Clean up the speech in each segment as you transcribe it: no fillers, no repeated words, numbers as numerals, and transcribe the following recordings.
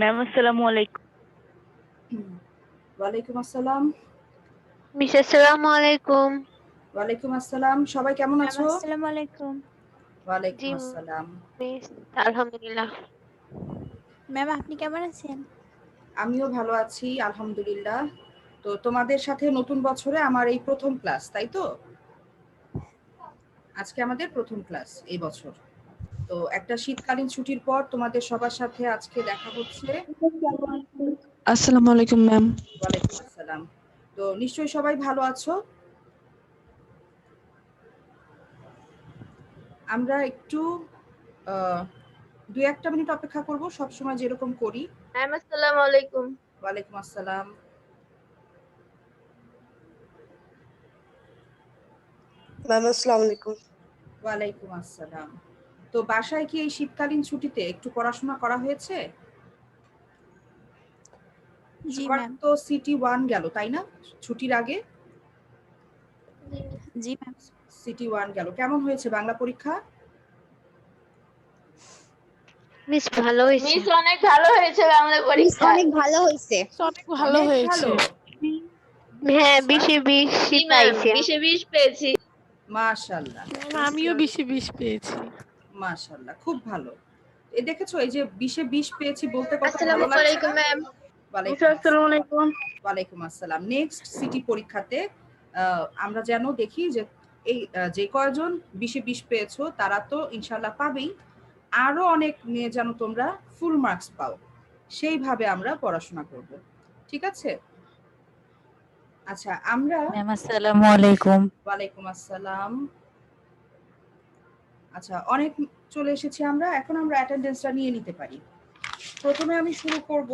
Ma'am আসসালামু আলাইকুম। ওয়ালাইকুম আসসালাম। মিস আসসালামু আলাইকুম। ওয়ালাইকুম আসসালাম। সবাই কেমন আছো? আসসালামু আলাইকুম। ওয়ালাইকুম জি আসসালাম। মিস, আলহামদুলিল্লাহ। ম্যাম আপনি কেমন আছেন? আমিও ভালো আছি আলহামদুলিল্লাহ। তো তোমাদের সাথে নতুন বছরে আমার এই প্রথম ক্লাস, তাই তো? আজকে আমাদের প্রথম ক্লাস এই বছর। তো একটা শীতকালীন ছুটির পর তোমাদের সবার সাথে আজকে দেখা হচ্ছে। আসসালামু আলাইকুম ম্যাম। ওয়ালাইকুম আসসালাম। তো নিশ্চয়ই সবাই ভালো আছো? আমরা একটু 2-1 মিনিট অপেক্ষা করব, সবসময় যেরকম করি। ম্যাম আসসালামু আলাইকুম। ওয়ালাইকুম আসসালাম। ম্যাম আসসালামু আলাইকুম। ওয়ালাইকুম আসসালাম। তো বাসায় কি এই শীতকালীন ছুটিতে একটু পড়াশোনা করা হয়েছে? জি সবার ম্যাম। তো সিটি 1 গেল, তাই না? ছুটির আগে জি ম্যাম। সিটি 1 গেল। কেমন হয়েছে বাংলা পরীক্ষা? মিস ভালো হয়েছে। মিস অনেক ভালো হয়েছে বাংলা পরীক্ষা। অনেক ভালো হয়েছে। অনেক ভালো অনেক হয়েছে। ভালো। হ্যাঁ, আচ্ছা। 20-20 জি ম্যাম, পাইছে। 20-20 পেয়েছি। মাশাআল্লাহ, ম্যাম আমিও 20-20 পেয়েছি। মাশাআল্লাহ, খুব ভালো। এই দেখেছো, এই যে 20-20 পেয়েছি বলতে কত ভালো আসসালামু লাগছে আলাইকুম না? ম্যাম। ওয়ালাইকুম আসসালাম। ওয়ালাইকুম আসসালাম। নেক্সট সিটি পরীক্ষাতে আমরা যেন দেখি যে এই যে কয়জন 20-20 পেয়েছো তারা তো ইনশাআল্লাহ পাবেই, আরো অনেক নিয়ে যেন তোমরা ফুল মার্কস পাও, সেইভাবে আমরা পড়াশোনা করব। ঠিক আছে? আচ্ছা, আমরা ম্যাম আসসালামু আলাইকুম। ওয়ালাইকুম আসসালাম। আচ্ছা, অনেক চলে এসেছি আমরা, এখন আমরা অ্যাটেন্ডেন্সটা নিয়ে নিতে পারি। প্রথমে আমি শুরু করব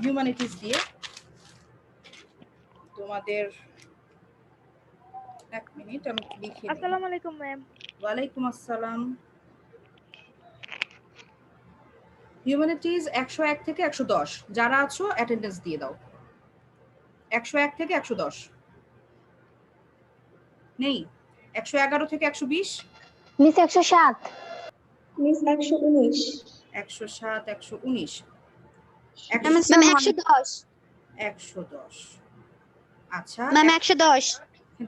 হিউম্যানিটিজ দিয়ে। তোমাদের 1 মিনিট আমি লিখে নিই। আসসালামু আলাইকুম ম্যাম। ওয়ালাইকুম আসসালাম। হিউম্যানিটিজ 101 থেকে 110 যারা আছো অ্যাটেন্ডেন্স দিয়ে দাও। 101 থেকে 110 নেই? 111 থেকে 120, মিস 107, মিস 119, 107, 119, ম্যাম 110, 110। আচ্ছা, ম্যাম 110,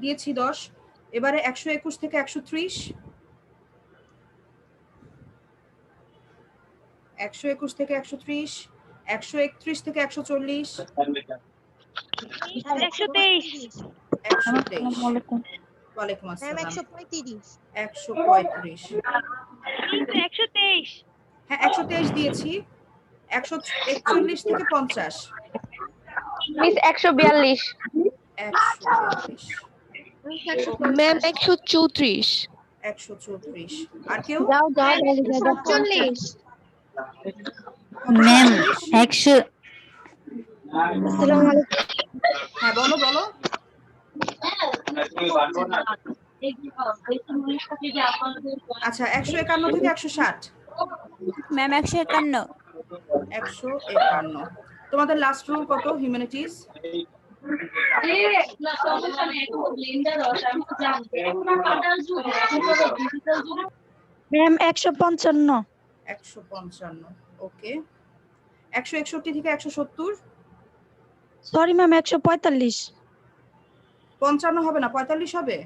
দিয়েছি 10। এবারে 121 থেকে 130, 121 থেকে 130, 131 থেকে 140, 123 123। ওয়ালাইকুম ওয়ালাইকুম ম্যাম আসসালাম। 135, 135। 123 হ্যাঁ, 123 দিয়েছি। 141 থেকে 50, মিস 142। 142। ম্যাম 134। 134। আর কেউ? যাও যাও 47। ম্যাম 47? 100। আসসালামু আলাইকুম। হ্যাঁ, বলো বলো। আচ্ছা, 151 থেকে 160, ম্যাম 151, 151। তোমাদের লাস্ট রুল কত হিউম্যানিটিজ? ম্যাম 155 155। ওকে। 161 থেকে 170, সরি ম্যাম 145 55 হবে না, 45 হবে?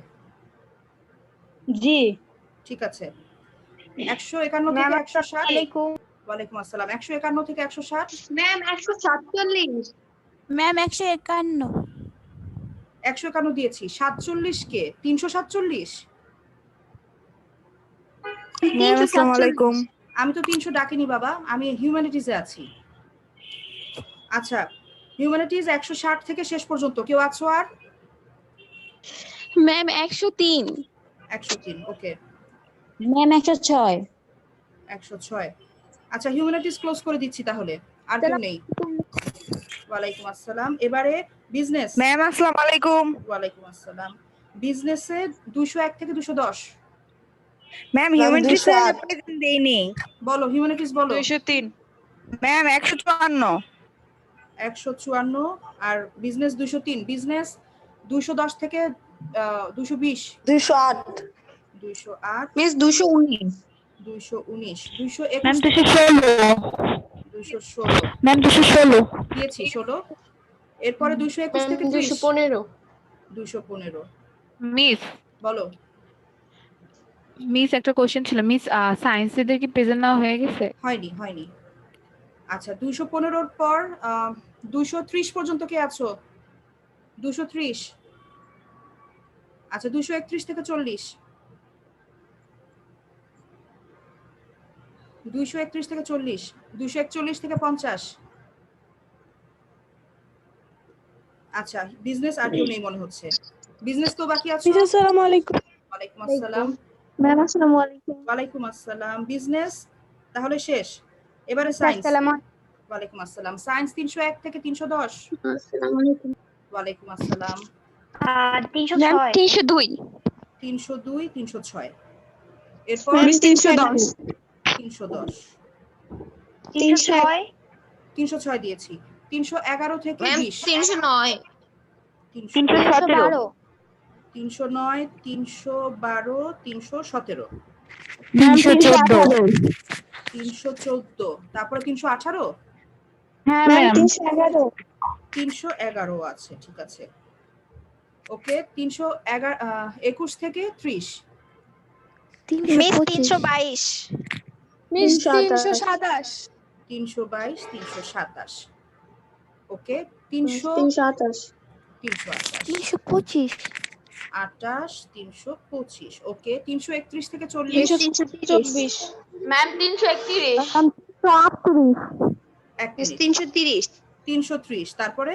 জি ঠিক আছে। 151 থেকে 160। ওয়ালাইকুম আসসালাম। 151 থেকে 160, ম্যাম 147। ম্যাম 151, 151 দিয়েছি। 47 কে 347? ম্যাম আসসালামু আলাইকুম। আমি তো 300 ডাকিনি বাবা, আমি হিউম্যানিটিজে আছি। আচ্ছা, হিউম্যানিটিজ 160 থেকে শেষ পর্যন্ত কেউ আছো আর? ম্যাম 103, 103। ওকে, ম্যাম 106, 106। আচ্ছা, হিউম্যানিটিজ ক্লোজ করে দিচ্ছি তাহলে, আর কেউ নেই? ওয়ালাইকুম আসসালাম। এবারে বিজনেস। ম্যাম আসসালামু আলাইকুম। ওয়ালাইকুম আসসালাম। বিজনেসে 201 থেকে 210। ম্যাম হিউম্যানিটিজে প্রেজেন্ট দেইনি। বলো হিউম্যানিটিজ বলো। 203। ম্যাম 154। 154। আর বিজনেস 203। বিজনেস 210 থেকে 220। 208। 208। মিস 219, 219। ম্যাম 221 থেকে 216। 216 ম্যাম 216 দিয়েছি 16। এরপরে 221 থেকে 30 215 215 মিস বলো। মিস একটা কোশ্চেন ছিল মিস সায়েন্স এদের কি প্রেজেন্ট নেওয়া হয়ে গেছে? হয়নি। আচ্ছা 215 এর পর 230 পর্যন্ত কে আছো? 230। আচ্ছা 231 থেকে 40, 231 থেকে 40, 241 থেকে 50। আচ্ছা বিজনেস আর কেউ নেই মনে হচ্ছে। বিজনেস তো বাকি আছে। আসসালামু আলাইকুম। ওয়ালাইকুম আসসালাম। ম্যাম আসসালামু আলাইকুম। ওয়ালাইকুম আসসালাম। বিজনেস তাহলে শেষ। এবারে সায়েন্স। ওয়ালাইকুম আসসালাম। সায়েন্স 301 থেকে 310। আসসালামু আলাইকুম। ওয়ালাইকুম আসসালাম। 306 302 302 306। এরপর ম্যাম 310 310 306 306 দিয়েছি। 311 থেকে 20 309 312 312 309 312 317 314 314 তারপরে 318 হ্যাঁ ম্যাম ম্যাম 311 311 আছে ঠিক আছে। ওকে 321 থেকে 30 মিস 322 মিস 327 322 327। ওকে 300 328 328 325 28 325। ওকে 331 থেকে 40 324 ম্যাম 331 31 330 330 তারপরে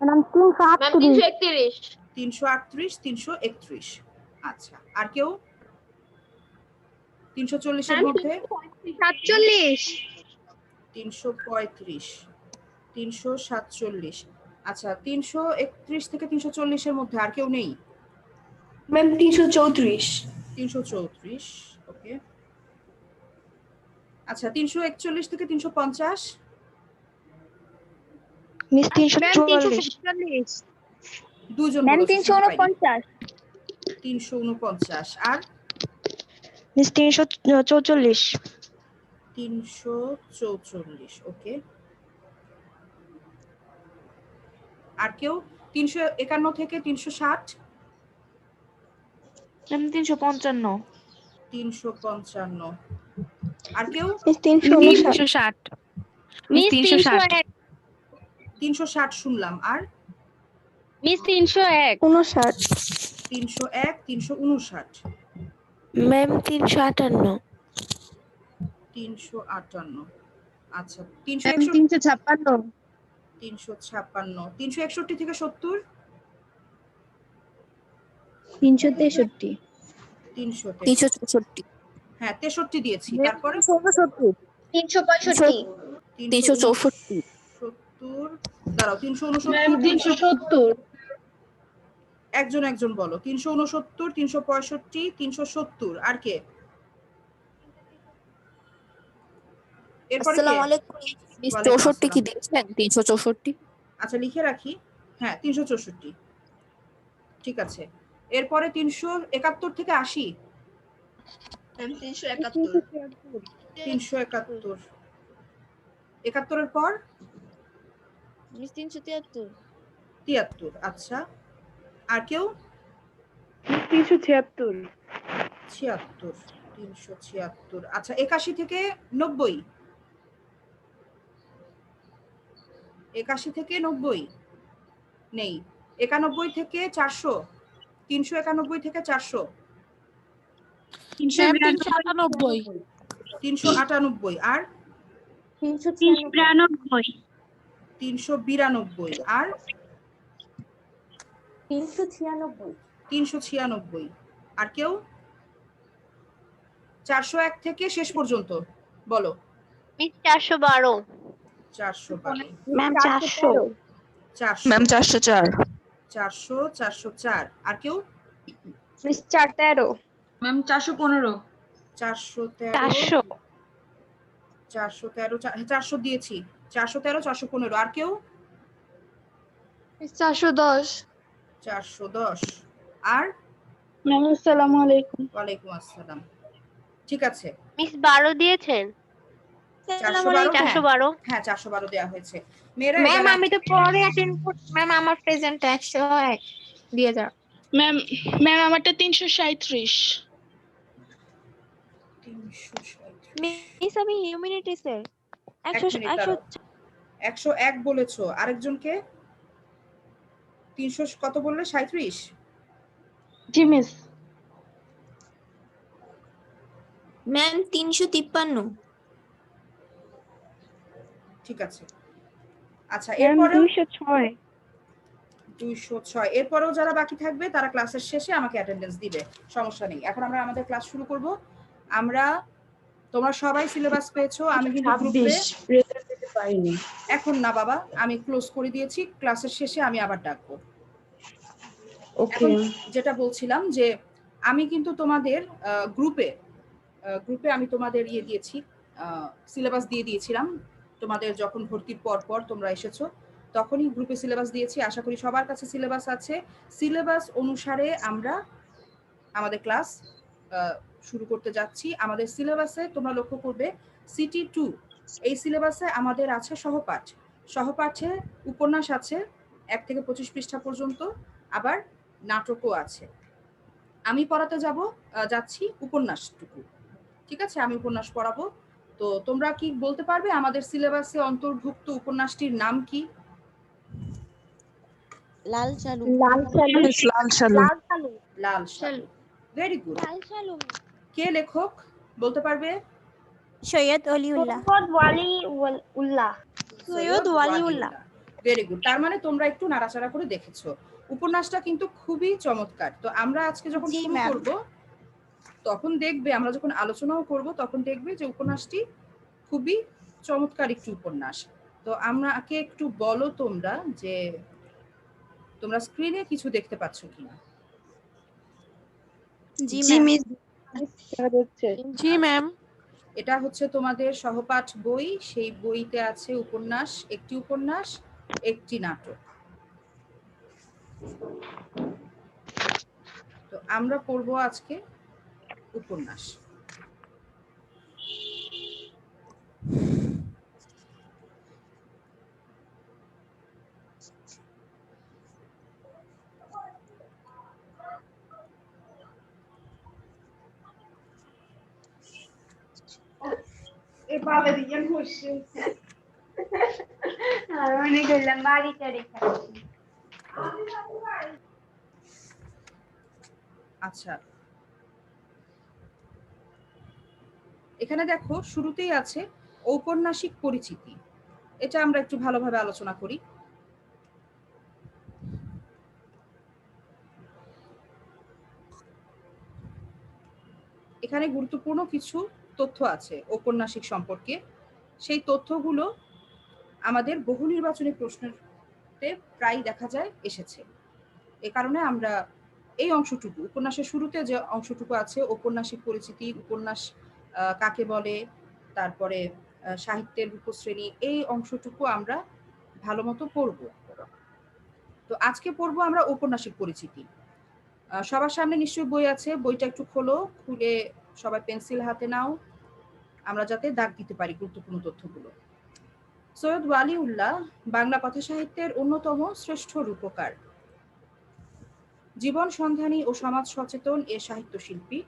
ম্যাম 331 338 331। আচ্ছা আর কেউ 340 এর মধ্যে 47 335 347। আচ্ছা 331 থেকে 340 এর মধ্যে আর কেউ নেই? ম্যাম 334 334। ওকে আচ্ছা 341 থেকে 350 মিস 344 দুজন ম্যাম বলো, 349 349 আর মিস 344 344। ওকে আর কেউ 351 থেকে 360 ম্যাম 355 355 আর কেউ মিস 359 360 মিস 360 360 শুনলাম আর মিস 301 59 301 359 ম্যাম 358 358। আচ্ছা ম্যাম 356 356 356 361 থেকে 70 363 363 হ্যাঁ 63 দিয়েছি। তারপরে 365 364 দাঁড়াও 369 একজন বলো 369 365 370 আর কে? এরপরে আসসালামু আলাইকুম মিস 64 কি দিয়েছেন 364 আচ্ছা লিখে রাখি। হ্যাঁ 364 ঠিক আছে। এরপরে 371 থেকে 80 371 71 এর পর মিস 373 73। আচ্ছা আর কেউ 376 76 376। আচ্ছা 81 থেকে 90 81 থেকে 90 নেই। 91 থেকে 400 391 থেকে 400 398 398 আর 392 392 আর 396 396 আর কেউ 401 থেকে শেষ পর্যন্ত বলো। মিস 412 412 ম্যাম 400 400 ম্যাম 404 400 404 আর কেউ মিস 413 ম্যাম 415 413 400 413 400 দিয়েছি। 413 415 আর কেউ মিস 410 410 আর ম্যাম আসসালামু আলাইকুম। ওয়ালাইকুম আসসালাম। ঠিক আছে মিস 12 দিয়েছেন 412 হ্যাঁ 412 দেওয়া হয়েছে। মেয়েরা ম্যাম এবার আমি তো পরে অ্যাটেন্ড করছি ম্যাম আমার প্রেজেন্ট 101 দিয়ে দাও ম্যাম ম্যাম আমারটা 337। 337 মিস আমি হিউম্যানিটিসের এক মিনিট দাঁড়াও। 101 বলেছো, আরেকজনকে 300 কত বললে? 37। জি মিস ম্যাম 353। ঠিক আছে। আচ্ছা এরপরে 206 206 এরপরেও যারা বাকি থাকবে তারা ক্লাসের শেষে আমাকে অ্যাটেন্ডেন্স দিবে, সমস্যা নেই। এখন আমরা আমাদের ক্লাস শুরু করব। তোমরা সবাই সিলেবাস পেয়েছো, আমি কিন্তু গ্রুপে পাইনি। এখন না বাবা, আমি ক্লোজ করে দিয়েছি, ক্লাসের শেষে আমি আবার ডাকবো। ওকে এখন যেটা বলছিলাম যে আমি কিন্তু তোমাদের গ্রুপে আমি তোমাদের দিয়েছি, সিলেবাস দিয়ে দিয়েছিলাম। তোমাদের যখন ভর্তির পর তোমরা এসেছো তখনই গ্রুপে সিলেবাস দিয়েছি। আশা করি সবার কাছে সিলেবাস আছে। সিলেবাস অনুসারে আমরা আমাদের ক্লাস শুরু করতে যাচ্ছি। আমাদের সিলেবাসে তোমরা লক্ষ্য করবে সিটি 2 এই সিলেবাসে আমাদের আছে সহপাঠে উপন্যাস আছে 1 থেকে 25 পৃষ্ঠা পর্যন্ত, আবার নাটকও আছে। আমি পড়াতে যাচ্ছি উপন্যাসটুকু, ঠিক আছে? আমি উপন্যাস পড়াবো। তো তোমরা কি বলতে পারবে আমাদের সিলেবাসে অন্তর্ভুক্ত উপন্যাসটির নাম কি? লাল চালু লাল শালু। Very good. কে লেখক বলতে পারবে? সৈয়দ অলিউল্লাহ। সৈয়দ ওয়ালিউল্লাহ। Very good. তার মানে তোমরা একটু নাড়াচাড়া করে দেখেছো। উপন্যাসটা কিন্তু খুবই চমৎকার। তো আমরা আজকে যখন জি, শুরু ম্যাম। করব তখন দেখবে, আমরা যখন আলোচনাও করব তখন দেখবে যে উপন্যাসটি খুবই চমৎকার একটি উপন্যাস। তো আমাকে একটু বলো তোমরা যে তোমরা স্ক্রিনে কিছু দেখতে পাচ্ছ কিনা? জি ম্যাম। জি ম্যাম। এটা হচ্ছে তোমাদের সহপাঠ বই। সেই বইতে আছে উপন্যাস, একটি উপন্যাস, একটি নাটক। তো আমরা পড়বো আজকে উপন্যাস। এভাবে দিয়ে বসে আর মনে করলাম বাড়িতে রেখে আচ্ছা, এখানে দেখো শুরুতেই আছে ঔপন্যাসিক পরিচিতি। এটা আমরা একটু ভালোভাবে আলোচনা করি। এখানে গুরুত্বপূর্ণ কিছু তথ্য আছে ঔপন্যাসিক সম্পর্কে। সেই তথ্যগুলো আমাদের বহু নির্বাচনী প্রশ্নতে প্রায় দেখা যায় এসেছে। এ কারণে আমরা এই অংশটুকু, উপন্যাসের শুরুতে যে অংশটুকু আছে ঔপন্যাসিক পরিচিতি, উপন্যাস কাকে বলে, তারপরে সাহিত্যের উপশ্রেণী, এই অংশটুকু আমরা ভালো মতো পড়ব। তো আজকে পড়বো আমরা ঔপন্যাসিক পরিচিতি। সবার সামনে নিশ্চয়ই বই আছে, বইটা একটু খোলো, খুলে সবাই পেন্সিল হাতে নাও, আমরা যাতে দাগ দিতে পারি গুরুত্বপূর্ণ তথ্যগুলো। সৈয়দ ওয়ালিউল্লাহ বাংলা কথা সাহিত্যের অন্যতম শ্রেষ্ঠ রূপকার, জীবন সন্ধানী ও সমাজ সচেতন এ সাহিত্য শিল্পী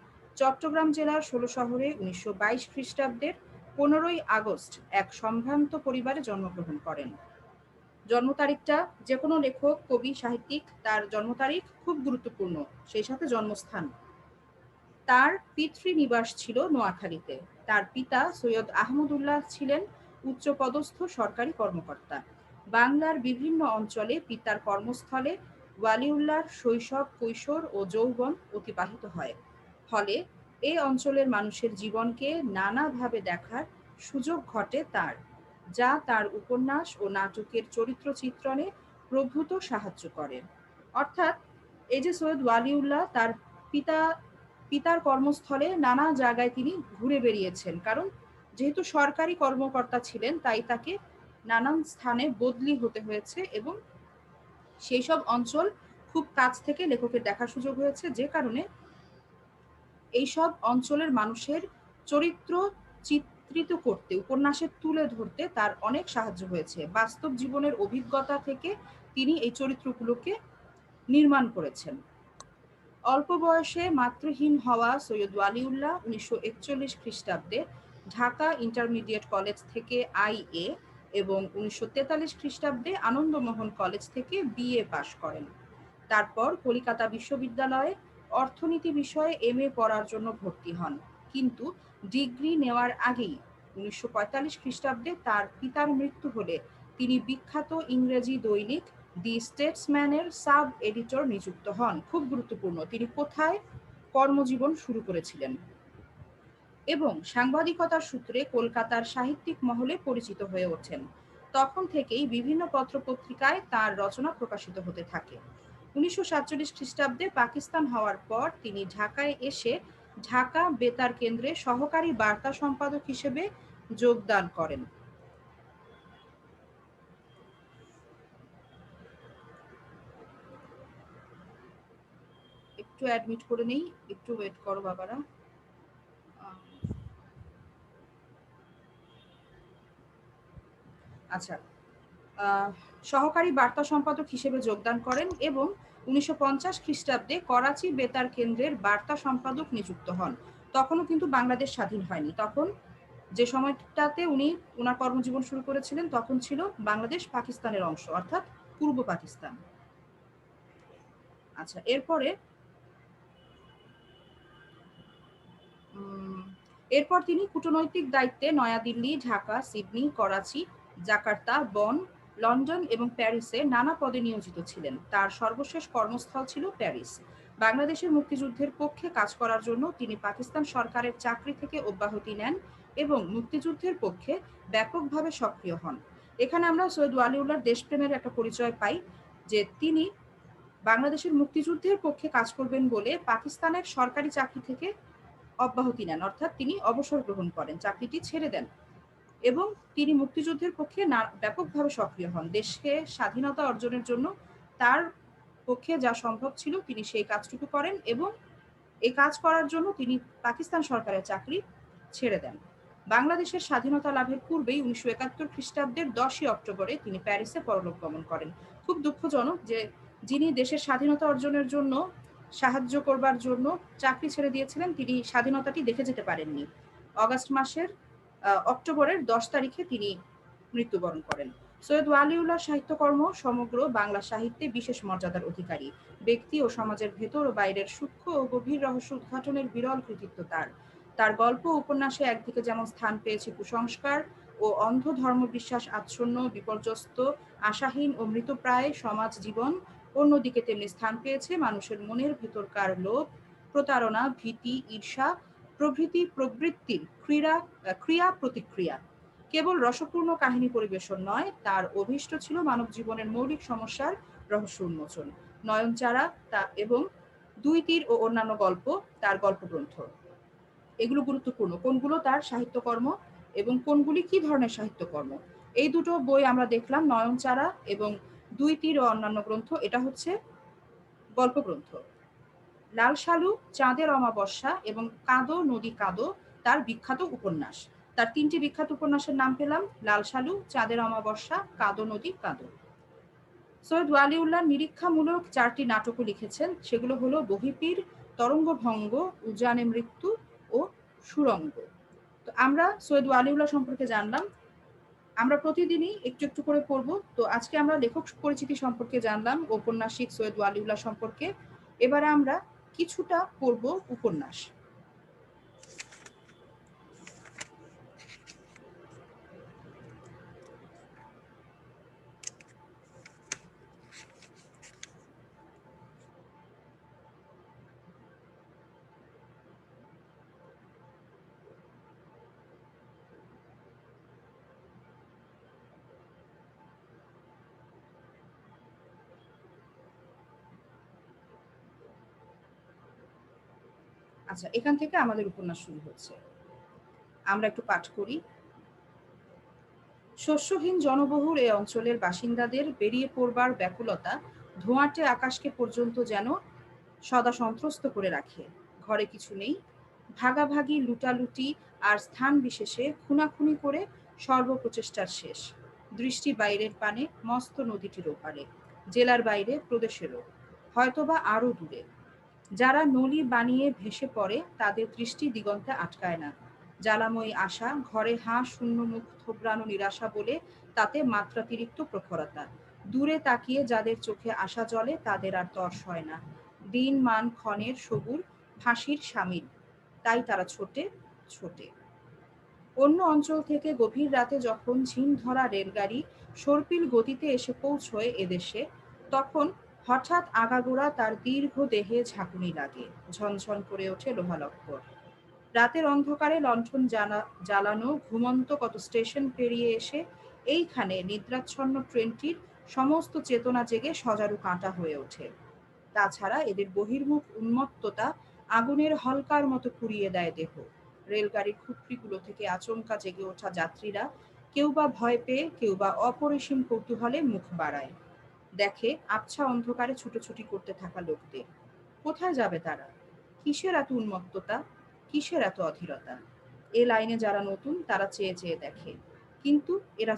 চট্টগ্রাম জেলার ১৬ শহরে ১৯২২ খ্রিস্টাব্দের ১৫ই আগস্ট এক সম্ভ্রান্ত পরিবারে জন্মগ্রহণ করেন। জন্ম তারিখটা যে কোনো লেখক, কবি, সাহিত্যিক তার জন্ম তারিখ খুব গুরুত্বপূর্ণ, সেই সাথে জন্মস্থান। তার পিতৃনিবাস ছিল নোয়াখালীতে। তার পিতা সৈয়দ আহমদুল্লাহ ছিলেন উচ্চপদস্থ সরকারি কর্মকর্তা। বাংলার বিভিন্ন অঞ্চলে পিতার কর্মস্থলে ওয়ালিউল্লাহর শৈশব, কৈশোর ও যৌবন অতিবাহিত হয়। ফলে এই অঞ্চলের মানুষের জীবনকে নানাভাবে দেখার সুযোগ ঘটে তার, যা তার উপন্যাস ও নাটকের চরিত্র চিত্রণে প্রভূত সাহায্য করে। অর্থাৎ এই যে সৈয়দ ওয়ালিউল্লাহ তার পিতার কর্মস্থলে নানা জায়গায় তিনি ঘুরে বেরিয়েছেন, কারণ যেহেতু সরকারি কর্মকর্তা ছিলেন তাই তাকে নানান স্থানে বদলি হতে হয়েছে এবং সেই সব অঞ্চল খুব কাছ থেকে লেখকের দেখার সুযোগ হয়েছে, যে কারণে এইসব অঞ্চলের মানুষের চরিত্র চিত্রিত করতে, উপন্যাসে তুলে ধরতে তার অনেক সাহায্য হয়েছে। বাস্তব জীবনের অভিজ্ঞতা থেকে তিনি এই চরিত্রগুলোকে নির্মাণ করেছেন। অল্প বয়সে মাতৃহীন হওয়া সৈয়দ ওয়ালিউল্লাহ 1941 খ্রিস্টাব্দে ঢাকা ইন্টারমিডিয়েট কলেজ থেকে আইএ এবং 1943 খ্রিস্টাব্দে আনন্দমোহন কলেজ থেকে বিএ পাশ করেন। তারপর কলকাতা বিশ্ববিদ্যালয়ে অর্থনীতি বিষয়ে এমএ পড়ার জন্য ভর্তি হন, কিন্তু ডিগ্রি নেওয়ার আগেই 1945 খ্রিস্টাব্দে তার পিতার মৃত্যু হলে তিনি বিখ্যাত ইংরেজি দৈনিক দি স্টেটসম্যানের সাব এডিটর নিযুক্ত হন। খুব গুরুত্বপূর্ণ, তিনি কোথায় কর্মজীবন শুরু করেছিলেন এবং সাংবাদিকতার সূত্রে কলকাতার সাহিত্যিক মহলে পরিচিত হয়ে ওঠেন। তখন থেকেই বিভিন্ন পত্রপত্রিকায় তার রচনা প্রকাশিত হতে থাকে। 1947 খ্রিস্টাব্দে পাকিস্তান হওয়ার পর তিনি ঢাকায় এসে ঢাকা বেতার কেন্দ্রে সহকারী বার্তা সম্পাদক হিসেবে যোগদান করেন। একটু অ্যাডমিট করে নেই, একটু ওয়েট করো বাবারা। আচ্ছা, সহকারী বার্তা সম্পাদক হিসেবে যোগদান করেন এবং 1950 খ্রিস্টাব্দে করাচি বেতার কেন্দ্রের বার্তা সম্পাদক নিযুক্ত হন। তখনও কিন্তু বাংলাদেশ স্বাধীন হয়নি। তখন যে সময়টাতে উনি ওনার কর্মজীবন শুরু করেছিলেন তখন ছিল বাংলাদেশ পাকিস্তানের অংশ, অর্থাৎ পূর্ব পাকিস্তান। আচ্ছা, এরপর তিনি কূটনৈতিক দায়িত্বে নয়াদিল্লি, ঢাকা, সিডনি, করাচি, জাকার্তা, বন, লন্ডন এবং প্যারিসে নানা পদে নিয়োজিত ছিলেন। তার সর্বশেষ কর্মস্থল ছিল প্যারিস। বাংলাদেশের মুক্তিযুদ্ধের পক্ষে কাজ করার জন্য তিনি পাকিস্তান সরকারের চাকরি থেকে অব্যাহতি নেন এবং মুক্তিযুদ্ধের পক্ষে ব্যাপকভাবে সক্রিয় হন। এখানে আমরা সৈয়দ ওয়ালিউল্লাহর দেশপ্রেমের একটা পরিচয় পাই যে তিনি বাংলাদেশের মুক্তিযুদ্ধের পক্ষে কাজ করবেন বলে পাকিস্তানের সরকারি চাকরি থেকে অব্যাহতি নেন, অর্থাৎ তিনি অবসর গ্রহণ করেন, চাকরিটি ছেড়ে দেন এবং তিনি মুক্তিযুদ্ধের পক্ষে ব্যাপকভাবে সক্রিয় হন। দেশকে স্বাধীনতা অর্জনের জন্য তার পক্ষে যা সম্ভব ছিল তিনি সেই কাজটুকু করেন এবং এই কাজ করার জন্য তিনি পাকিস্তান সরকারের চাকরি ছেড়ে দেন। বাংলাদেশের স্বাধীনতা লাভের পূর্বেই 1971 খ্রিস্টাব্দের 10ই অক্টোবরে তিনি প্যারিসে পরলোক গমন করেন। খুব দুঃখজনক যে যিনি দেশের স্বাধীনতা অর্জনের জন্য সাহায্য করবার জন্য চাকরি ছেড়ে দিয়েছিলেন তিনি স্বাধীনতাটি দেখে যেতে পারেননি। অক্টোবরের 10 তারিখে তিনি মৃত্যুবরণ করেন। সৈয়দ ওয়ালিউল্লাহ সাহিত্যকর্ম সমগ্র বাংলা সাহিত্যে বিশেষ মর্যাদার অধিকারী। ব্যক্তি ও সমাজের ভেতর ও বাইরের সূক্ষ্ম ও গভীর রহস্য উদ্ঘাটনের বিরল কৃতিত্ব তার গল্প উপন্যাসে একদিকে যেমন স্থান পেয়েছে কুসংস্কার ও অন্ধ ধর্মবিশ্বাস আচ্ছন্ন, বিপর্যস্ত, আশাহীন ও মৃতপ্রায় সমাজ জীবন, অন্যদিকে তেমনি স্থান পেয়েছে মানুষের মনের ভেতরকার লোভ, প্রতারণা, ভীতি, ঈর্ষা প্রভৃতি প্রবৃত্তির ক্রিয়া প্রতিক্রিয়া। কেবল রসপূর্ণ কাহিনী পরিবেশন নয়, তার অভীষ্ট ছিল মানব জীবনের মৌলিক সমস্যার রহস্য উন্মোচন। নয়নচারা এবং দুই তীর ও অন্যান্য গল্প তার গল্পগ্রন্থ। এগুলো গুরুত্বপূর্ণ, কোনগুলো তার সাহিত্যকর্ম এবং কোনগুলি কি ধরনের সাহিত্যকর্ম। এই দুটো বই আমরা দেখলাম, নয়নচারা এবং দুই তীর ও অন্যান্য গ্রন্থ, এটা হচ্ছে গল্পগ্রন্থ। লাল সালু, চাঁদের অমাবস্যা এবং কাঁদো নদী কাঁদো তার বিখ্যাত উপন্যাস। তার 3টি বিখ্যাত উপন্যাসের নাম পেলাম, লাল সালু, চাঁদের অমাবস্যা, কাঁদো নদী কাঁদো। সৈয়দ ওয়ালিউল্লাহ নিরীক্ষামূলক 4টি নাটকও লিখেছেন, সেগুলো হলো বহিপীর, তরঙ্গভঙ্গ, উজানে মৃত্যু ও সুরঙ্গ। তো আমরা সৈয়দ ওয়ালিউল্লাহ সম্পর্কে জানলাম, আমরা প্রতিদিনই একটু একটু করে পড়ব। তো আজকে আমরা লেখক পরিচিতি সম্পর্কে জানলাম, ঔপন্যাসিক সৈয়দ ওয়ালিউল্লাহ সম্পর্কে। এবারে আমরা কিছুটা পড়ব উপন্যাস। আচ্ছা, এখান থেকে আমাদের উপন্যাস শুরু হচ্ছে, আমরা একটু পাঠ করি। শস্যহীন জনবহুল এই অঞ্চলের বাসিন্দাদের বেরিয়ে পড়বার ব্যাকুলতা ধোঁয়াটে আকাশকে পর্যন্ত যেন সদা সন্ত্রস্ত করে রাখে। ঘরে কিছু নেই, ভাগাভাগি, লুটালুটি আর স্থান বিশেষে খুনাখুনি করে সর্বপ্রচেষ্টার শেষ। দৃষ্টি বাইরের পানে, মস্ত নদীটির ওপারে, জেলার বাইরে, প্রদেশেরও, হয়তোবা আরো দূরে। যারা নলি বানিয়ে ভেসে পড়ে তাদের দৃষ্টি দিগন্তে আটকায় না। জ্বালাময়ী আশা, ঘরে হাঁ শূন্য মুখ থোবড়ানো নিরাশা বলে তাতে মাত্রাতিরিক্ত প্রখরতা। দূরে তাকিয়ে যাদের চোখে আশা জ্বলে তাদের আর তর্স হয় না। দিন মান ক্ষণের সবুর ফাঁসির সামিল, তাই তারা ছোটে ছোটে। অন্য অঞ্চল থেকে গভীর রাতে যখন ঝিম ধরা রেলগাড়ি সর্পিল গতিতে এসে পৌঁছয় এদেশে, তখন হঠাৎ আগাগোড়া তার দীর্ঘ দেহে ঝাঁকুনি লাগে, ঝনঝন করে ওঠে লোহালক্কর। রাতের অন্ধকারে লণ্ঠন জ্বালানো ঘুমন্ত কত স্টেশন পেরিয়ে এসে এইখানে নিদ্রাচ্ছন্ন ট্রেনটির সমস্ত চেতনা জেগে সজারু কাঁটা হয়ে ওঠে। তাছাড়া এদের বহির্মুখ উন্মত্ততা আগুনের হলকার মতো পুড়িয়ে দেয় দেহ। রেলগাড়ির খুপড়িগুলো থেকে আচমকা জেগে ওঠা যাত্রীরা কেউ বা ভয় পেয়ে, কেউ বা অপরিসীম কৌতূহলে মুখ বাড়ায়, দেখে আবছা অন্ধকারে ছুটোছুটি করতে থাকা লোকদের। কোথায় যাবে তারা? কিসের এত উন্মত্ততা, কিসের এত অধীরতা? এ লাইনে যারা নতুন তারা চেয়ে চেয়ে দেখে, কিন্তু এরা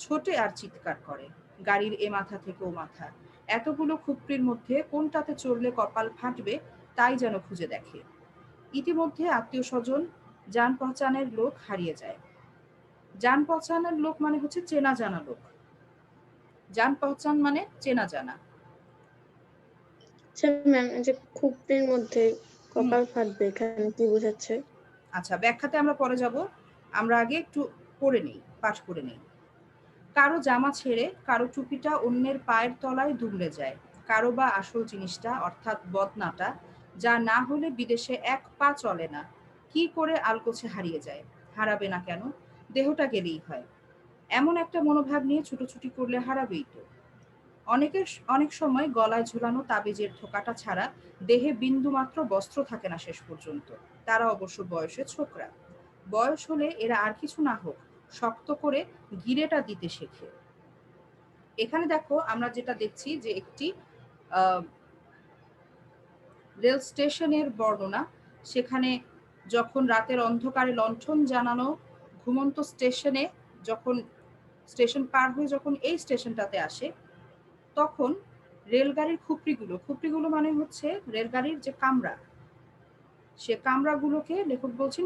ছোটে আর চিৎকার করে, গাড়ির এ মাথা থেকে ও মাথা। এতগুলো খুপড়ির মধ্যে কোনটাতে চড়লে কপাল ফাটবে তাই যেন খুঁজে দেখে। ইতিমধ্যে আত্মীয় স্বজন, জান পহচানের লোক হারিয়ে যায়। জান পহচানের লোক মানে হচ্ছে চেনা জানা লোক। জান পহচান মানে চেনা জানা। আচ্ছা ম্যাম, যে খুপড়ির মধ্যে কপাল ফাটবে এখানে কি বোঝাচ্ছে? আচ্ছা, ব্যাখ্যাতে আমরা পরে যাব, আমরা আগে একটু পড়ে নেই, পাঠ করে নেই। কারো জামা ছেড়ে কারো টুপিটা অন্যের পায়ের তলায় দুমড়ে যায়, কারো বা আসল জিনিসটা অর্থাৎ বদনাটা, যা না হলে বিদেশে এক পা চলে না, কি করে আলগোছে হারিয়ে যায়। হারাবে না কেন, দেহটা গেলেই হয়। এমন একটা মনোভাব নিয়ে ছুটোছুটি করলে হারাবেই তো। অনেক সময় গলায় ঝুলানো তাবিজের থোকাটা ছাড়া দেহে বিন্দুমাত্র বস্ত্র থাকে না শেষ পর্যন্ত। তারা অবশ্য বয়সে ছোকরা। বয়স হলে এরা আর কিছু না হোক শক্ত করে গিরেটা দিতে শেখে। এখানে দেখো আমরা যেটা দেখছি যে একটি রেল স্টেশনের বর্ণনা। সেখানে যখন রাতের অন্ধকারে লণ্ঠন জানানো ঘুমন্ত স্টেশনে, যখন স্টেশন পার হয়ে যখন এই স্টেশনটাতে আসে, তখন রেলগাড়ির খুপড়িগুলো মানে হচ্ছে রেলগাড়ির যে কামরা, সে কামরাগুলোকে লেখক বলছেন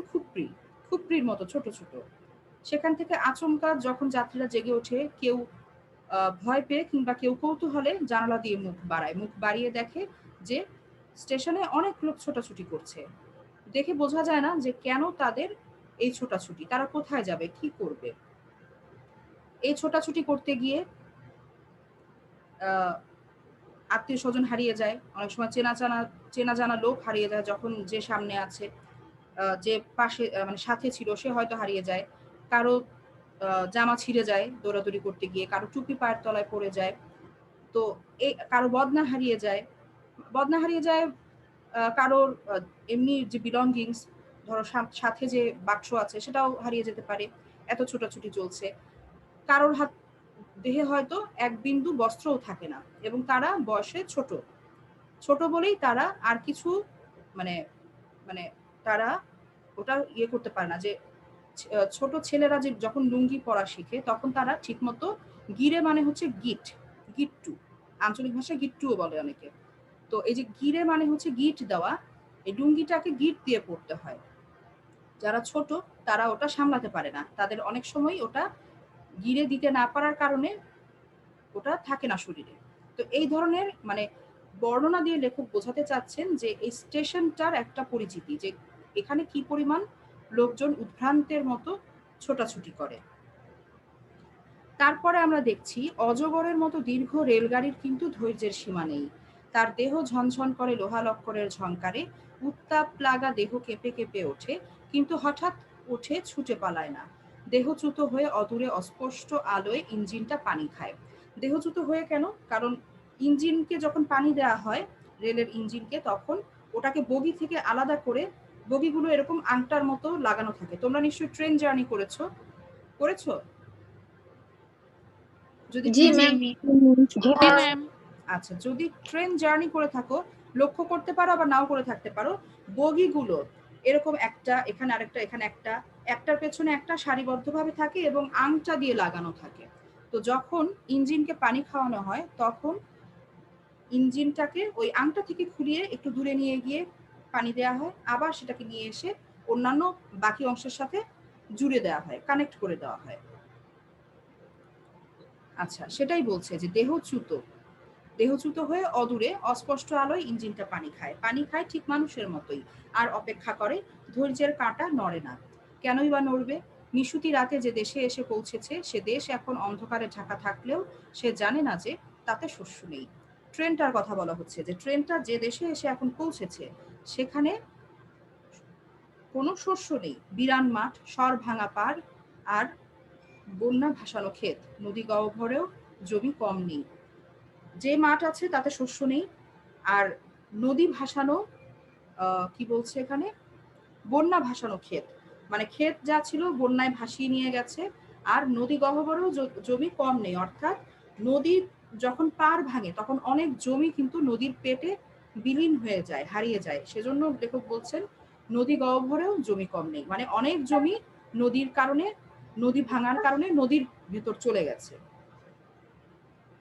খুপড়ির মতো ছোট ছোট। সেখান থেকে আচমকা যখন যাত্রীরা জেগে ওঠে, কেউ ভয় পেয়ে কিংবা কেউ কৌতূহলে জানালা দিয়ে মুখ বাড়িয়ে দেখে যে স্টেশনে অনেক লোক ছোটাছুটি করছে। দেখে বোঝা যায় না যে কেন তাদের এই ছোটাছুটি, তারা কোথায় যাবে, কি করবে। এই ছোটাছুটি করতে গিয়ে আত্মীয় স্বজন হারিয়ে যায়, অনেক সময় চেনা জানা লোক হারিয়ে যায়। যখন যে সামনে আছে, যে পাশে মানে সাথে ছিল, সে হয়তো হারিয়ে যায়। কারো জামা ছিঁড়ে যায় দৌড়াদৌড়ি করতে গিয়ে, কারো টুপি পায়ের তলায় পড়ে যায়, তো এই কারো বদনা হারিয়ে যায়, কারোর এমনি যে বিলঙ্গিংস, ধরো সাথে যে বাক্স আছে সেটাও হারিয়ে যেতে পারে, এত ছোটাছুটি চলছে। কারোর দেহে হয়তো এক বিন্দু বস্ত্রও থাকে না, এবং তারা বয়সে ছোট বলেই তারা আর কিছু মানে মানে তারা ওটা করতে পারে না। যে ছোট ছেলেরা যে যখন লুঙ্গি পরা শিখে তখন তারা ঠিকমতো গিরে মানে হচ্ছে গিট্টু, আঞ্চলিক ভাষায় গিট্টুও বলে অনেকে। তো এই যে গিরে মানে হচ্ছে গিট দেওয়া, এই লুঙ্গিটাকে গিট দিয়ে পড়তে হয়। যারা ছোট তারা ওটা সামলাতে পারে না, তাদের অনেক সময় ওটা গিরে দিতে না পারার কারণে ওটা থাকে না শরীরে। তো এই ধরনের মানে বর্ণনা দিয়ে লেখক বোঝাতে চাচ্ছেন যে এই স্টেশনটার একটা পরিচিতি, যে এখানে কি পরিমাণ লোকজন উদ্ভ্রান্তের মতো ছোটাছুটি করে। তারপরে আমরা দেখছি অজগরের মতো দীর্ঘ রেলগাড়ির কিন্তু ধৈর্যের সীমা নেই। তার দেহ ঝনঝন করে লোহালক্করের ঝংকারে, উত্তাপ লাগা দেহ কেঁপে কেঁপে ওঠে, কিন্তু হঠাৎ উঠে ছুটে পালায় না। দেহচ্যুত হয়ে অদূরে অস্পষ্ট আলোয় ইঞ্জিনটা পানি খায়। দেহচ্যুত হয়ে কেন? কারণ ইঞ্জিনকে যখন পানি দেওয়া হয়, রেলের ইঞ্জিনকে, তখন ওটাকে বগি থেকে আলাদা করে, বগিগুলো এরকম আংটার মতো লাগানো থাকে। তোমরা নিশ্চয়ই ট্রেন জার্নি করেছো? যদি আচ্ছা, যদি ট্রেন জার্নি করে থাকো, লক্ষ্য করতে পারো বা নাও করে থাকতে পারো, বগিগুলো এরকম একটা, এখানে আরেকটা, এখানে একটা, একটার পেছনে একটা সারিবদ্ধভাবে থাকে এবং আংটা দিয়ে লাগানো থাকে। তো যখন ইঞ্জিনকে পানি খাওয়ানো হয় তখন ইঞ্জিনটাকে ওই আংটা থেকে খুলিয়ে একটু দূরে নিয়ে গিয়ে পানি দেওয়া হয়, আবার সেটাকে নিয়ে এসে অন্যান্য বাকি অংশের সাথে জুড়ে দেওয়া হয়, কানেক্ট করে দেওয়া হয়। আচ্ছা, সেটাই বলছে যে দেহচ্যুত হয়ে অদূরে অস্পষ্ট আলোয় ইঞ্জিনটা পানি খায় ঠিক মানুষের মতোই, আর অপেক্ষা করে। ধৈর্যের কাঁটা নড়ে না। কেনই বা নড়বে? নিশুতি রাতে যে দেশে এসে পৌঁছেছে সে দেশ এখন অন্ধকারে ঢাকা থাকলেও সে জানে না যে তাতে শস্য নেই। ট্রেনটার কথা বলা হচ্ছে যে ট্রেনটা যে দেশে এসে এখন পৌঁছেছে সেখানে কোনো শস্য নেই। বিরান মাঠ, স্বর ভাঙা পাড় আর বন্যা ভাসানো ক্ষেত, নদী গহ্বরেও জমি কম নেই। যে মাঠ আছে তাতে শস্য নেই, আর নদী ভাসানো কি বলছে এখানে, বন্যা ভাসানো ক্ষেত, মানে ক্ষেত যা ছিল বন্যায় ভাসিয়ে নিয়ে গেছে, আর নদী গহ্বরেও জমি কম নেই। অর্থাৎ নদী যখন পার ভাঙে তখন অনেক জমি কিন্তু নদীর পেটে বিলীন হয়ে যায়, হারিয়ে যায়। সেজন্য লেখক বলছেন নদী গহ্বরেও জমি কম নেই, মানে অনেক জমি নদীর কারণে, নদী ভাঙার কারণে নদীর ভিতর চলে গেছে।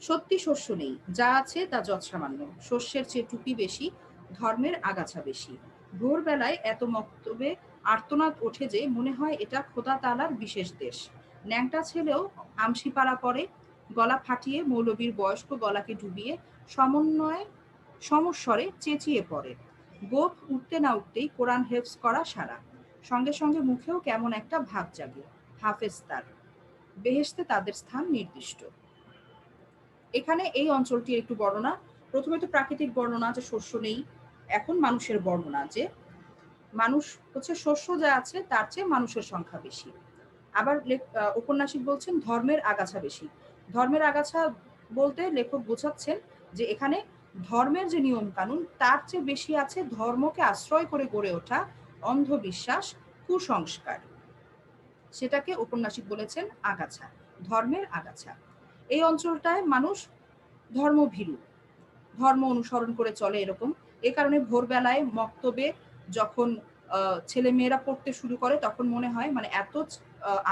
সত্যি শস্য নেই, যা আছে তা যৎসামান্য। শস্যের চেয়ে টুপি বেশি, ধর্মের আগাছা বেশি। ভোরবেলায় এত মক্তবে আর্তনাদ ওঠে যে মনে হয় এটা খোদা তাআলার বিশেষ দেশ। ন্যাংটা ছেলেও আমসিপাড়া পরে, গলা ফাটিয়ে মৌলবীর বয়স্ক গলাকে ডুবিয়ে সমস্বরে চেঁচিয়ে পড়ে। গোপ উঠতে না উঠতেই কোরআন হেফজ করা সারা, সঙ্গে সঙ্গে মুখেও কেমন একটা ভাব জাগে। হাফেজ তার, বেহেশতে তাদের স্থান নির্দিষ্ট। এখানে এই অঞ্চলটির একটু বর্ণনা। প্রথমে তো প্রাকৃতিক বর্ণনা যে শস্য নেই, এখন মানুষের বর্ণনা যে মানুষ হচ্ছে শস্য যা আছে তার চেয়ে মানুষের সংখ্যা বেশি। আবার ঔপন্যাসিক বলছেন ধর্মের আগাছা বেশি। ধর্মের আগাছা বলতে লেখক বোঝাচ্ছেন যে এখানে ধর্মের যে নিয়ম কানুন তার চেয়ে বেশি আছে ধর্মকে আশ্রয় করে গড়ে ওঠা অন্ধবিশ্বাস, কুসংস্কার। সেটাকে ঔপন্যাসিক বলেছেন আগাছা, ধর্মের আগাছা। এই অঞ্চলটায় মানুষ ধর্মভীরু, ধর্ম অনুসরণ করে চলে এরকম। এ কারণে ভোরবেলায় মক্তবে যখন ছেলে মেয়েরা পড়তে শুরু করে তখন মনে হয়, মানে এত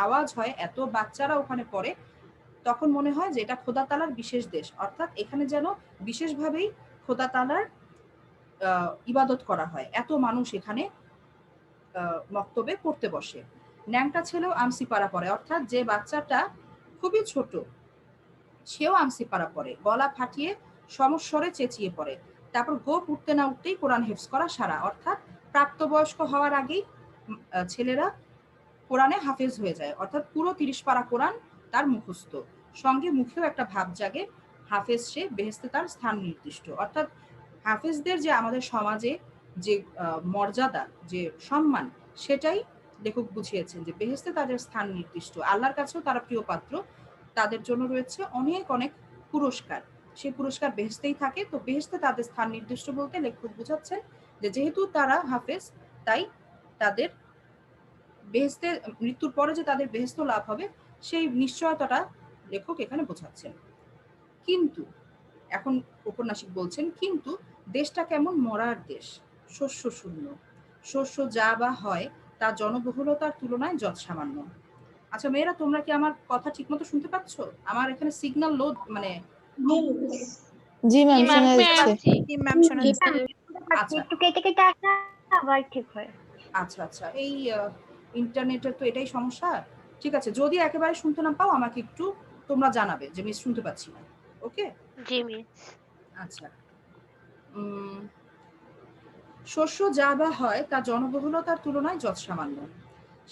আওয়াজ হয়, এত বাচ্চারা ওখানে পড়ে, তখন মনে হয় যে এটা খোদা তাআলার বিশেষ দেশ। অর্থাৎ এখানে যেন বিশেষভাবেই খোদা তাআলার ইবাদত করা হয়, এত মানুষ এখানে মক্তবে পড়তে বসে। ন্যাংটা ছেলেও আমসিপাড়া পড়ে, অর্থাৎ যে বাচ্চাটা খুবই ছোট সেও আমসিপাড়া পড়ে, গলা ফাটিয়ে সমস্বরে চেঁচিয়ে পড়ে। তারপর গোপ উঠতে না উঠতেই কোরআন হেফজ করা সারা, অর্থাৎ প্রাপ্তবয়স্ক হওয়ার আগেই ছেলেরা কোরআনে হাফেজ হয়ে যায়, অর্থাৎ পুরো 30 পারা কোরআন তার মুখস্থ, সঙ্গে মুখেও একটা ভাব জাগে, হাফেজ সে, বেহেশতে তার স্থান নির্দিষ্ট। অর্থাৎ হাফেজদের যে আমাদের সমাজে যে মর্যাদা, যে সম্মান, সেটাই লেখক বুঝিয়েছেন যে বেহেশতে তাদের স্থান নির্দিষ্ট, আল্লাহর কাছেও তারা প্রিয় পাত্র, তাদের জন্য রয়েছে অনেক অনেক পুরস্কার, সেই পুরস্কার বেহেশতেই থাকে। তো বেহেশতে তাদের স্থান নির্দিষ্ট বলতে লেখক বুঝাচ্ছেন যে যেহেতু তারা হাফেজ, তাই তাদের বেহেশতে, মৃত্যুর পরে যে তাদের বেহেশত লাভ হবে সেই নিশ্চয়তাটা লেখক এখানে বোঝাচ্ছেন। কিন্তু এখন ঔপন্যাসিক বলছেন, কিন্তু দেশটা কেমন মরার দেশ, শস্য শূন্য। শস্য যা বা হয় তা জনবহুলতার তুলনায় যৎসামান্য। আচ্ছা মেয়েরা, তোমরা কি আমার কথা ঠিকমতো শুনতে পাচ্ছ? আমার এখানে সিগন্যাল লো, মানে জি ম্যাম, শোনা যাচ্ছে। আচ্ছা একটু কেটে কেটে আসা, আবার ঠিক হয়। আচ্ছা আচ্ছা, এই ইন্টারনেটের তো এটাই সমস্যা। ঠিক আছে, যদি একেবারে শুনতে না পাও আমাকে একটু তোমরা জানাবে যে মিস শুনতে পাচ্ছি না। ওকে? জি মিস। আচ্ছা, শস্য যা বা হয় তা জনবহুলতার তুলনায় যৎসামান্য,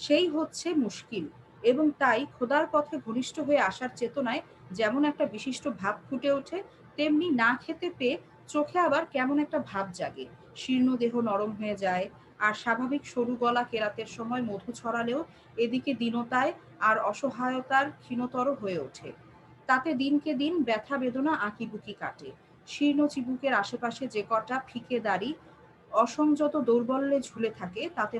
সেই হচ্ছে মুশকিল। এবং তাই খোদার পথে ঘনিষ্ঠ হয়ে আসার চেতনায় যেমন একটা বিশিষ্ট ভাব ফুটে ওঠে, তেমনি না খেতে পেয়ে চোখে আবার কেমন একটা ভাব জাগে, শীর্ণ দেহ নরম হয়ে যায়, আর স্বাভাবিক সরু গলা কেরাতের সময় মধু ছড়ালেও এদিকে দীনতায় আর অসহায়তার ক্ষীণতর হয়ে ওঠে। তাতে দিনকে দিন ব্যথা বেদনা আঁকিবুকি কাটে। শীর্ণ চিবুকের আশেপাশে যে কটা ফিকে দাড়ি অসংযত দৌর্বল্যে ঝুলে থাকে তাতে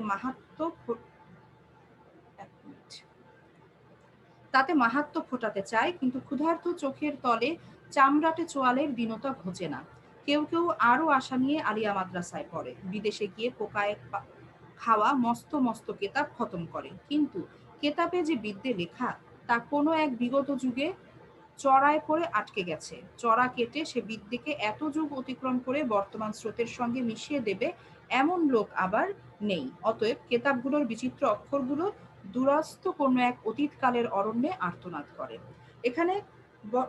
মাহাত্ম্য ফোটাতে চায়, কিন্তু ক্ষুধার্ত চোখের তলে চামড়াটে চোয়ালের দীনতা ঘোচে না। কেউ কেউ আরো আশা নিয়ে আলিয়া মাদ্রাসায় পড়ে, বিদেশে গিয়ে খাওয়া মস্ত মস্ত কেতাব খতম করে, কিন্তু কেতাবে যে বিদ্যে লেখা তা কোনো এক বিগত যুগে চড়ায় পড়ে আটকে গেছে। চড়া কেটে সে বিদ্যেকে এত যুগ অতিক্রম করে বর্তমান স্রোতের সঙ্গে মিশিয়ে দেবে এমন লোক আবার নেই। অতএব কেতাবগুলোর বিচিত্র অক্ষরগুলো দূরস্থ কোনো এক অতীতকালের অরণ্যে আর্তনাদ করে। এখানে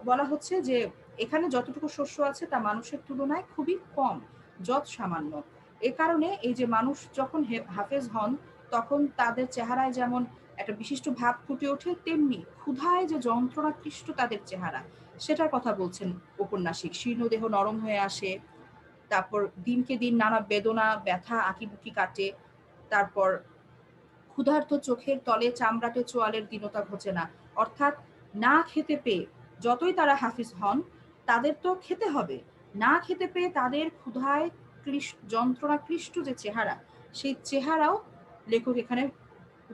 বলা হচ্ছে যে এখানে যতটুকু শস্য আছে তা মানুষের তুলনায় খুবই কম, যৎ সামান্য। এ কারণে এই যে মানুষ যখন হাফেজ হন তখন তাদের চেহারায় যেমন একটা বিশিষ্ট ভাব ফুটে ওঠে, তেমনি ক্ষুধায় যে যন্ত্রণাক্লিষ্ট তাদের চেহারা সেটার কথা বলছেন ঔপন্যাসিক। শীর্ণদেহ নরম হয়ে আসে, তারপর দিনকে দিন নানা বেদনা ব্যথা আঁকিবুকি কাটে, তারপর ক্ষুধার্ত চোখের তলে চামড়াটে চোয়ালের দীনতা ঘোচে না। অর্থাৎ না খেতে পেয়ে যতই তারা হাফিজ হন তাদের তো খেতে হবে, না খেতে পেয়ে তাদের ক্ষুধায় যন্ত্রণাক্লিষ্ট যে চেহারা, সেই চেহারাও লেখক এখানে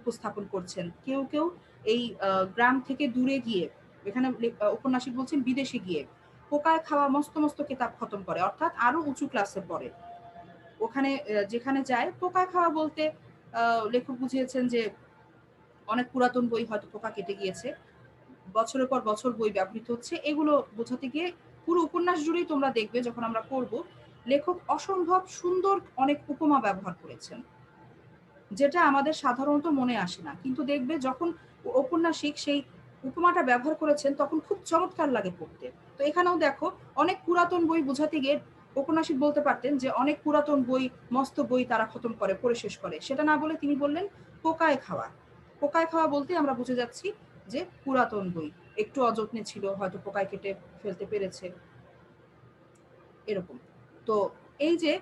উপস্থাপন করছেন। কেউ কেউ এই গ্রাম থেকে দূরে গিয়ে, এখানে ঔপন্যাসিক বলছেন বিদেশে গিয়ে পোকায় খাওয়া মস্ত মস্ত কেতাব খতম করে, অর্থাৎ আরো উঁচু ক্লাসে পড়ে। ওখানে যেখানে যায় পোকায় খাওয়া বলতে লেখক বুঝিয়েছেন যে অনেক পুরাতন বই হয়তো পোকা কেটে গিয়েছে, বছরের পর বছর বই ব্যবহৃত হচ্ছে, এগুলো বোঝাতে গিয়ে পুরো উপন্যাস জুড়েই তোমরা দেখবে যখন আমরা পড়বো লেখক অসম্ভব সুন্দর অনেক উপমা ব্যবহার করেছেন, যেটা আমাদের সাধারণত মনে আসে না, কিন্তু দেখবে যখন ঔপন্যাসিক সেই উপমাটা ব্যবহার করেছেন তখন খুব চমৎকার লাগে পড়তে। তো এখানেও দেখো অনেক পুরাতন বই বোঝাতে গিয়ে ঔপন্যাসিক বলতে পারতেন যে অনেক পুরাতন বই মস্ত বই তারা খতম করে, পড়ে শেষ করে, সেটা না বলে তিনি বললেন পোকায় খাওয়া। পোকায় খাওয়া বলতে আমরা বুঝে যাচ্ছি যে পুরাতন বই একটু অযত্নে ছিল, হয়তো পোকায় কেটে ফেলতে পেরেছে, এরকম। তো এই যে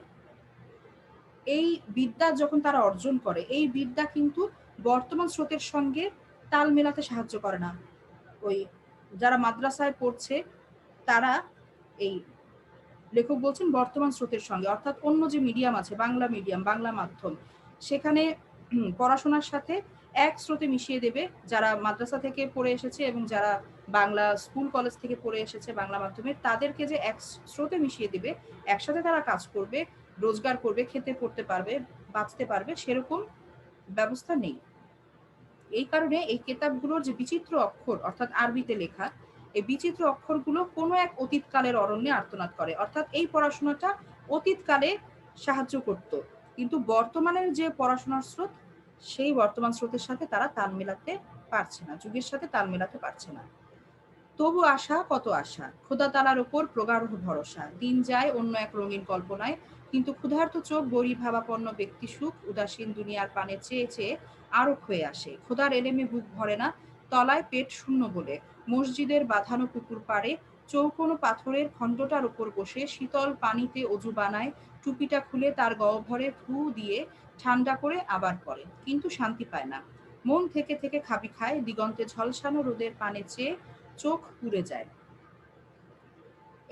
এই বিদ্যা যখন তারা অর্জন করে, এই বিদ্যা কিন্তু বর্তমান স্রোতের সঙ্গে তাল মেলাতে সাহায্য করে না। ওই যারা মাদ্রাসায় পড়ছে তারা, এই লেখক বলছেন বর্তমান স্রোতের সঙ্গে, অর্থাৎ অন্য যে মিডিয়াম আছে, বাংলা মিডিয়াম, বাংলা মাধ্যম, সেখানে পড়াশোনার সাথে এক স্রোতে মিশিয়ে দেবে যারা মাদ্রাসা থেকে পড়ে এসেছে এবং যারা বাংলা স্কুল কলেজ থেকে পড়ে এসেছে বাংলা মাধ্যমে, তাদেরকে যে এক স্রোতে মিশিয়ে দিবে, একসাথে তারা কাজ করবে, রোজগার করবে, খেতে পড়তে পারবে, বাঁচতে পারবে, সেরকম ব্যবস্থা নেই। এই কারণে এই কেতাবগুলোর যে বিচিত্র অক্ষর, অর্থাৎ আরবিতে লেখা, এই বিচিত্র অক্ষরগুলো কোনো এক অতীতকালের অরণ্যে আর্তনাদ করে। অর্থাৎ এই পড়াশোনাটা অতীতকালে সাহায্য করত, কিন্তু বর্তমানের যে পড়াশোনার স্রোত, সেই বর্তমান স্রোতের সাথে তারা তাল মেলাতে পারছে না, যুগের সাথে তাল মেলাতে পারছে না। তবু আশা কত আশা, খোদা তালার ওপর প্রগাঢ় ভরসা, দিন যায় অন্য এক রঙিন কল্পনায়, কিন্তু ক্ষুধার্ত চোখ বড়ি ভাবাপন্ন ব্যক্তি সুখ উদাসীন দুনিয়ার পানে চেয়ে চেয়ে আরো হয়ে আসে। খোদার এলেমে বুক ভরে না, তলায় পেট শূন্য বলে মসজিদের বাঁধানো পুকুর পাড়ে চৌকোনো পাথরের খণ্ডটার উপর বসে শীতল পানিতে অজু বানায়, টুপিটা খুলে তার গহ্বরে ফু দিয়ে ঠান্ডা করে আবার পরে, কিন্তু শান্তি পায় না। মন থেকে থেকে খাবি খায়, দিগন্তে ঝলসানো রোদের পানে চেয়ে চোখ পুড়ে যায়।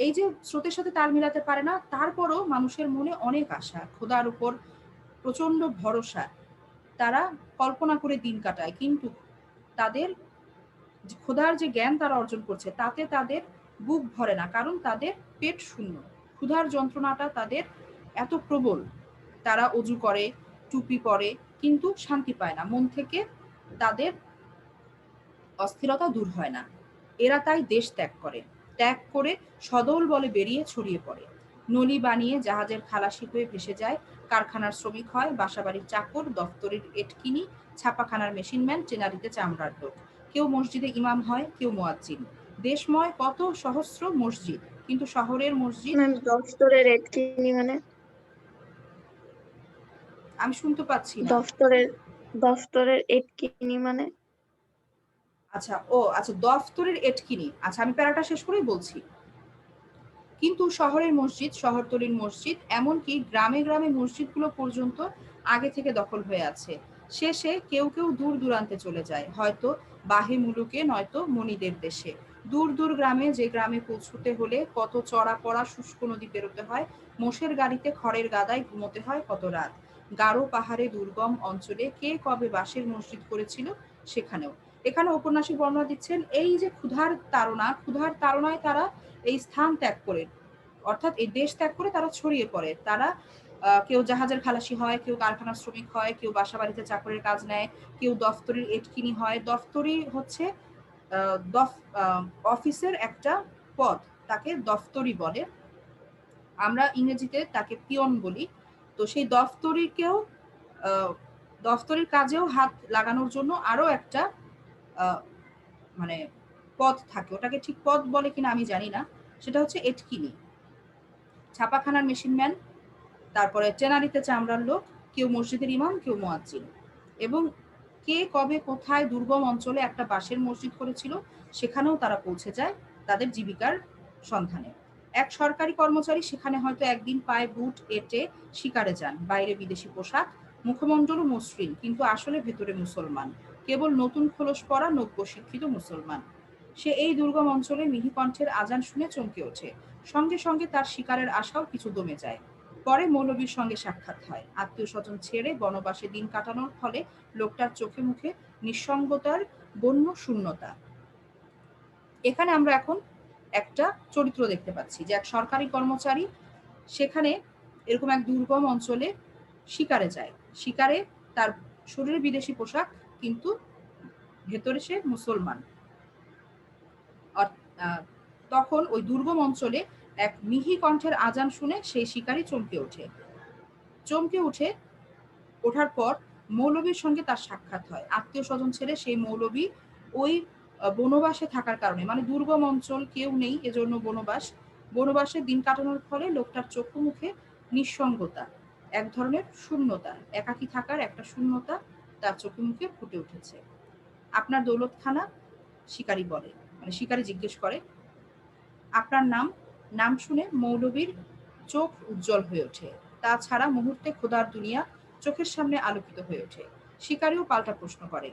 এই যে স্রোতের সাথে তাল মিলাতে পারে না, তারপরও মানুষের মনে অনেক আশা, খোদার উপর প্রচন্ড ভরসা, তারা কল্পনা করে দিন কাটায়, কিন্তু তাদের খোদার যে জ্ঞান তারা অর্জন করছে তাতে তাদের বুক ভরে না, কারণ তাদের পেট শূন্য। ক্ষুধার যন্ত্রণাটা তাদের এত প্রবল, তারা অজু করে, টুপি পরে, কিন্তু শান্তি পায় না, মন থেকে তাদের অস্থিরতা দূর হয় না। এরা তাই দেশ ত্যাগ করে, ত্যাগ করে সদল বলে বেরিয়ে ছড়িয়ে পড়ে, নলি বানিয়ে জাহাজের খালাসি হয়ে ভেসে যায়, কারখানার শ্রমিক হয়, বাসাবাড়ির চাকর, দফতরের এটকিনি, ছাপাখানার মেশিনম্যান, ট্রেনারিতে চামড়ার লোক, কেউ মসজিদে ইমাম হয়, কেউ মুয়াজ্জিন। দেশময় কত সহস্র মসজিদ, কিন্তু শহরের মসজিদ। দফতরের এটকিনি মানে? আমি শুনতে পাচ্ছি না। দফতরের এটকিনি মানে? আচ্ছা, আচ্ছা, দফতরের এটকিনি। আচ্ছা, আমি প্যারাটা শেষ করেই বলছি। কিন্তু শহরের মসজিদ, শহরতলির মসজিদ, এমনকি গ্রামে গ্রামে মসজিদগুলো পর্যন্ত আগে থেকে দখল হয়ে আছে। শেষে কেউ কেউ দূর দূরান্তে চলে যায়, হয়তো বাহে মুলুকে, নয়তো মনিদের দেশে। দূর দূর গ্রামে, যে গ্রামে পৌঁছতে হলে কত চড়া পড়া শুষ্ক নদী পেরোতে হয়, মোষের গাড়িতে খড়ের গাদায় ঘুমোতে হয় কত রাত। গারো পাহাড়ে দুর্গম অঞ্চলে কে কবে বাঁশের মসজিদ করেছিল সেখানেও। এখানে ঔপন্যাসিক বর্ণনা দিচ্ছেন এই যে ক্ষুধার তাড়নায় তারা এই স্থান ত্যাগ করে, অর্থাৎ এই দেশ ত্যাগ করে তারা ছড়িয়ে পড়ে, তারা কেউ জাহাজের খালাসি হয়, কেউ কারখানার শ্রমিক হয়, কেউ বাসা বাড়িতে চাকরির কাজ নেয়, কেউ দফতরির এটকিনি হয়। দফতরি হচ্ছে অফিসের একটা পদ, তাকে দফতরি বলে। আমরা ইংরেজিতে তাকে পিয়ন বলি। তো সেই দফতরির কাজেও হাত লাগানোর জন্য আরো একটা মানে পদ থাকে, ওটাকে ঠিক পদ বলে কিনা আমি জানি না, সেটা হচ্ছে এটকিনি। ছাপাখানার মেশিনম্যান, তারপরে ট্যানারিতে চামড়ার লোক, কেউ মসজিদের ইমাম, কেউ মুয়াজ্জিন। এবং কে কবে কোথায় দুর্গম অঞ্চলে একটা বাঁশের মসজিদ করেছিল সেখানেও তারা পৌঁছে যায় তাদের জীবিকার সন্ধানে। এক সরকারি কর্মচারী সেখানে হয়তো একদিন পায়ে বুট এঁটে শিকারে যান, বাইরে বিদেশি পোশাক, মুখমণ্ডল মসৃণ, কিন্তু আসলে ভেতরে মুসলমান, কেবল নতুন খোলস পরা নব্য শিক্ষিত মুসলমান। সে এই দুর্গম অঞ্চলে মিহি কণ্ঠের আজান শুনে চমকে ওঠে, সঙ্গে সঙ্গে তার শিকারের আশাও কিছু দমে যায়। পরে মৌলবীর সঙ্গে সাক্ষাৎ হয়। আত্মীয় স্বজন ছেড়ে বনবাসে দিন কাটানোর ফলে লোকটার চোখে মুখে নিঃসঙ্গতার বন্য শূন্যতা। এখানে আমরা এখন একটা চরিত্র দেখতে পাচ্ছি যে এক সরকারি কর্মচারী সেখানে এরকম এক দুর্গম অঞ্চলে শিকারে যায়, শিকারে তার শরীরে বিদেশি পোশাক, কিন্তু ভেতরে সে মুসলমান। তখন ওই দুর্গম অঞ্চলে এক মিহি কণ্ঠের আজান শুনে সেই শিকারী চমকে ওঠার পর মৌলবীর সঙ্গে তার সাক্ষাৎ হয়। আত্মীয় স্বজন ছেড়ে সেই মৌলবী ওই বনবাসে থাকার কারণে, মানে দুর্গম অঞ্চল, কেউ নেই, এজন্য বনবাসে দিন কাটানোর ফলে লোকটার চোখে মুখে নিঃসঙ্গতা, এক ধরনের শূন্যতা, একাকী থাকার একটা শূন্যতা তার চোখে মুখে ফুটে উঠেছে। আপনার দৌলতখানা? শিকারী বলে, মানে শিকারী জিজ্ঞেস করে আপনার নাম শুনে মৌলবীর চোখ উজ্জ্বল হয়ে ওঠে। তাছাড়া মুহূর্তে খোদার দুনিয়া চোখের সামনে আলোকিত হয়ে ওঠে। শিকারীও পাল্টা প্রশ্ন করে।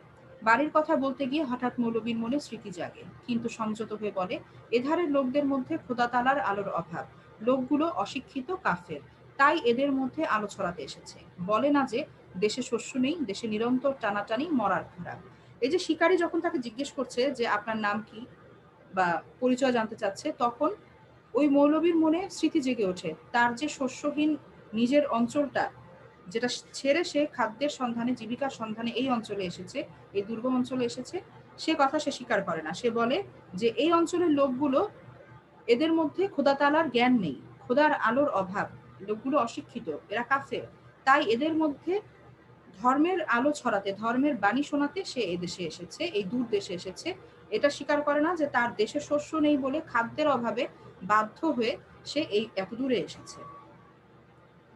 বাড়ির কথা বলতে গিয়ে হঠাৎ মৌলবীর মনে স্মৃতি জাগে, কিন্তু সংযত হয়ে বলে এধারের লোকদের মধ্যে খোদা তাআলার আলোর অভাব, লোকগুলো অশিক্ষিত কাফের, তাই এদের মধ্যে আলো ছড়াতে এসেছে। বলে না যে দেশে শস্য নেই, দেশে নিরন্তর টানাটানি, মরার খারাপ। এই যে শিকারী যখন তাকে জিজ্ঞেস করছে যে আপনার নাম কি বা পরিচয় জানতে চাচ্ছে, তখন ওই মৌলবীর মনে স্মৃতি জেগে ওঠে। তার যে শস্যহীন নিজের অঞ্চলটা, যেটা ছেড়ে সে খাদ্যের সন্ধানে, জীবিকার সন্ধানে এই অঞ্চলে এসেছে, এই দুর্গম অঞ্চলে এসেছে, সে কথা সে স্বীকার করে না। সে বলে যে এই অঞ্চলের লোকগুলো, এদের মধ্যে খোদা তাআলার জ্ঞান নেই, খোদার আলোর অভাব, লোকগুলো অশিক্ষিত, এরা কাফের, তাই এদের মধ্যে ধর্মের আলো ছড়াতে, ধর্মের বাণী শোনাতে সে এদেশে এসেছে, এই দূর দেশে এসেছে। এটা স্বীকার করে না যে তার দেশে শস্য নেই বলে খাদ্যের অভাবে বাধ্য হয়ে সে এই এত দূরে এসেছে।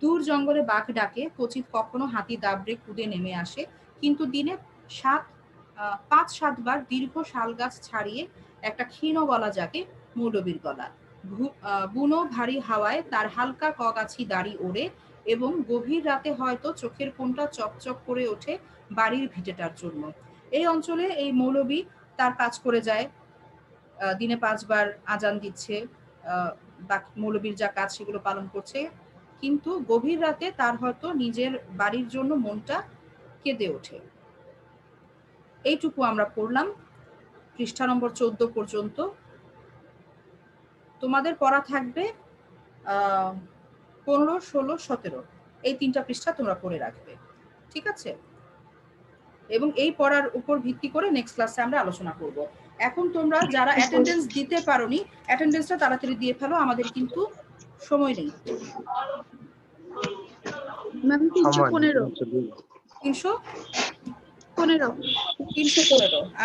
দূর জঙ্গলে বাঘ ডাকে, কচিত কখনো হাতি দাবড়ে কুদে নেমে আসে, কিন্তু দিনে 5-7 বার দীর্ঘ শাল গাছ ছাড়িয়ে একটা ক্ষীণ গলা জাগে মৌলবীর গলা। বুনো ভারী হাওয়ায় তার হালকা কগাছি দাড়ি ওড়ে, এবং গভীর রাতে হয়তো চোখের কোণটা চকচক করে ওঠে বাড়ির ভিটেটার জন্য। এই অঞ্চলে এই মৌলবী তার কাজ করে যায়, দিনে 5 বার আজান দিচ্ছে, মৌলবীর যা কাজ সেগুলো পালন করছে, কিন্তু গভীর রাতে তার হয়তো নিজের বাড়ির জন্য মনটা কেঁদে ওঠে। এইটুকু আমরা পড়লাম পৃষ্ঠা নম্বর 14 পর্যন্ত। তোমাদের পড়া থাকবে 15, 16, 17, এই 3টা পৃষ্ঠা তোমরা পড়ে রাখবে, ঠিক আছে? এবং এই পড়ার উপর ভিত্তি করে নেক্সট ক্লাসে আমরা আলোচনা করব। এখন তোমরা যারা অ্যাটেন্ডেন্স দিতে পারোনি, অ্যাটেন্ডেন্সটা তাড়াতাড়ি দিয়ে ফেলো, আমাদের কিন্তু সময় নেই। ম্যাম 315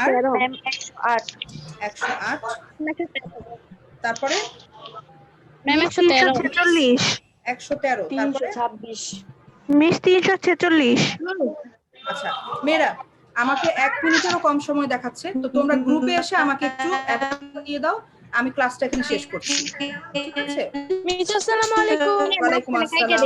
আর 108, তারপরে ম্যাম 113 113, তারপরে 326 মিস 346। আচ্ছা মেয়েরা, আমাকে 1 মিনিটেরও কম সময় দেখাচ্ছে, তো তোমরা গ্রুপে এসে আমাকে একটু অ্যাটেন্ডেন্স দিয়ে দাও, আমি ক্লাসটা এখানে শেষ করছি, ঠিক আছে? মিস আসসালামু আলাইকুম। ওয়ালাইকুম আসসালাম।